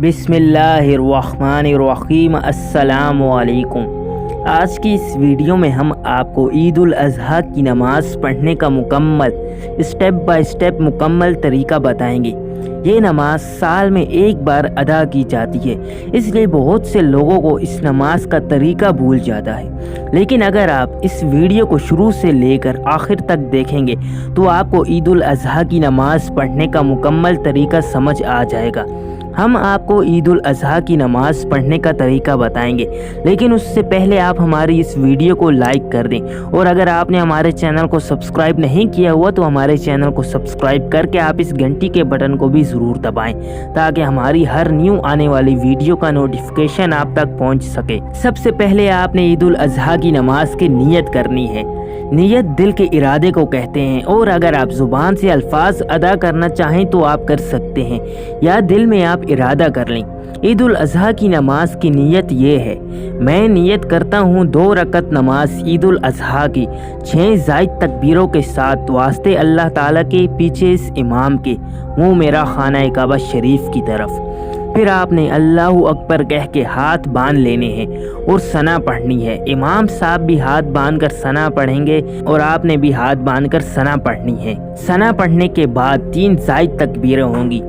बिस्मिल्लाहिर्रहमानिर्रहीम। अस्सलामु अलैकुम। आज की इस वीडियो में हम आपको ईद उल अज़हा की नमाज़ पढ़ने का स्टेप बाय स्टेप मुकम्मल तरीका बताएंगे। ये नमाज साल में एक बार अदा की जाती है, इसलिए बहुत से लोगों को इस नमाज का तरीका भूल जाता है। लेकिन अगर आप इस वीडियो को शुरू से लेकर आखिर तक देखेंगे तो आपको ईद उल अज़हा की नमाज पढ़ने का मुकम्मल तरीका समझ आ जाएगा। हम आपको ईद उल अज़हा की नमाज़ पढ़ने का तरीका बताएंगे, लेकिन उससे पहले आप हमारी इस वीडियो को लाइक कर दें, और अगर आपने हमारे चैनल को सब्सक्राइब नहीं किया हुआ तो हमारे चैनल को सब्सक्राइब करके आप इस घंटी के बटन को भी ज़रूर दबाएं, ताकि हमारी हर न्यू आने वाली वीडियो का नोटिफिकेशन आप तक पहुंच सके। सबसे पहले आपने ईद उल अज़हा की नमाज की नियत करनी है। नियत दिल के इरादे को कहते हैं, और अगर आप ज़ुबान से अल्फाज अदा करना चाहें तो आप कर सकते हैं, या दिल में आप इरादा कर लें। ईद उल अज़हा की नमाज की नियत ये है: मैं नियत करता हूँ 2 रकत नमाज ईद उल अज़हा की 6 ज़ायद तकबीरों के साथ वास्ते अल्लाह ताला के, पीछे इस इमाम के, मुँह मेरा खाना काबा शरीफ की तरफ। फिर आपने अल्लाहु अकबर कह के हाथ बांध लेने हैं और सना पढ़नी है। इमाम साहब भी हाथ बांध कर सना पढ़ेंगे और आपने भी हाथ बांध कर सना पढ़नी है। सना पढ़ने के बाद 3 ज़ायद तकबीरें होंगी।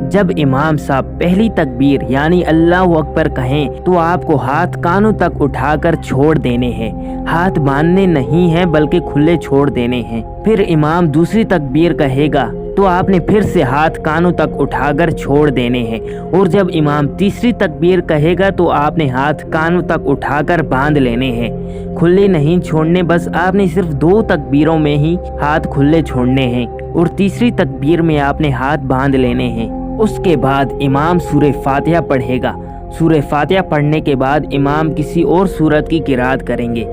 जब इमाम साहब पहली तकबीर यानी अल्लाहु अकबर कहें तो आपको हाथ कानों तक उठाकर छोड़ देने हैं। हाथ बांधने नहीं हैं बल्कि खुले छोड़ देने हैं। फिर इमाम दूसरी तकबीर कहेगा तो आपने फिर से हाथ कानों तक उठाकर छोड़ देने हैं, और जब इमाम तीसरी तकबीर कहेगा तो आपने हाथ कानों तक उठाकर बांध लेने हैं। खुले नहीं छोड़ने, बस आपने सिर्फ 2 तकबीरों में ही हाथ खुले छोड़ने हैं, और तीसरी तकबीर में आपने हाथ बांध लेने हैं। उसके बाद इमाम सूरह फातिहा पढ़ेगा। सूरह फातिहा पढ़ने के बाद इमाम किसी और सूरत की किरात करेंगे,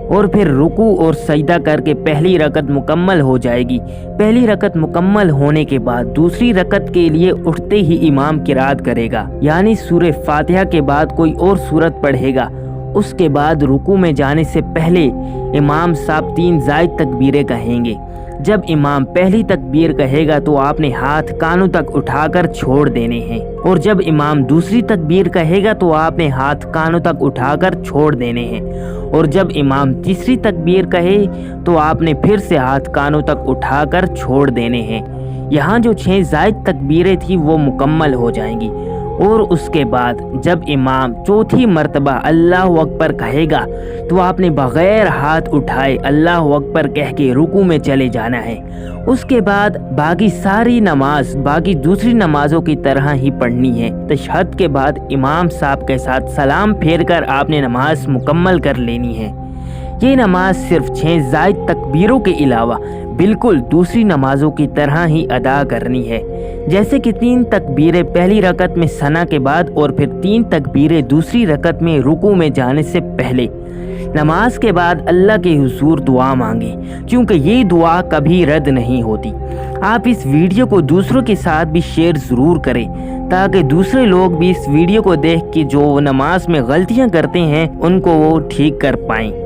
और फिर रुकू और सजदा करके पहली रकत मुकम्मल हो जाएगी। पहली रकत मुकम्मल होने के बाद दूसरी रकत के लिए उठते ही इमाम किरात करेगा, यानी सूरह फातिहा के बाद कोई और सूरत पढ़ेगा। उसके बाद रुकू में जाने से पहले इमाम साहब 3 ज़ायद तकबीरें कहेंगे। जब इमाम पहली तकबीर कहेगा तो आपने हाथ कानों तक उठाकर छोड़ देने हैं, और जब इमाम दूसरी तकबीर कहेगा तो आपने हाथ कानों तक उठाकर छोड़ देने हैं, और जब इमाम तीसरी तकबीर कहे तो आपने फिर से हाथ कानों तक उठाकर छोड़ देने हैं। यहाँ जो 6 ज़ायद तकबीरें थी वो मुकम्मल हो जाएंगी। और उसके बाद जब इमाम चौथी मर्तबा अल्लाहु अकबर कहेगा तो आपने बग़ैर हाथ उठाए अल्लाहु अकबर कह के रुकू में चले जाना है। उसके बाद बाकी सारी नमाज बाकी दूसरी नमाजों की तरह ही पढ़नी है। तशहद के बाद इमाम साहब के साथ सलाम फेर कर आपने नमाज मुकम्मल कर लेनी है। ये नमाज सिर्फ 6 ज़ायद तकबीरों के अलावा बिल्कुल दूसरी नमाजों की तरह ही अदा करनी है, जैसे कि 3 तकबीरें पहली रकत में सना के बाद, और फिर 3 तकबीरें दूसरी रकत में रुकू में जाने से पहले। नमाज के बाद अल्लाह के हुजूर दुआ मांगे, क्योंकि ये दुआ कभी रद्द नहीं होती। आप इस वीडियो को दूसरों के साथ भी शेयर ज़रूर करें, ताकि दूसरे लोग भी इस वीडियो को देख के जो नमाज में गलतियाँ करते हैं उनको वो ठीक कर पाएँ।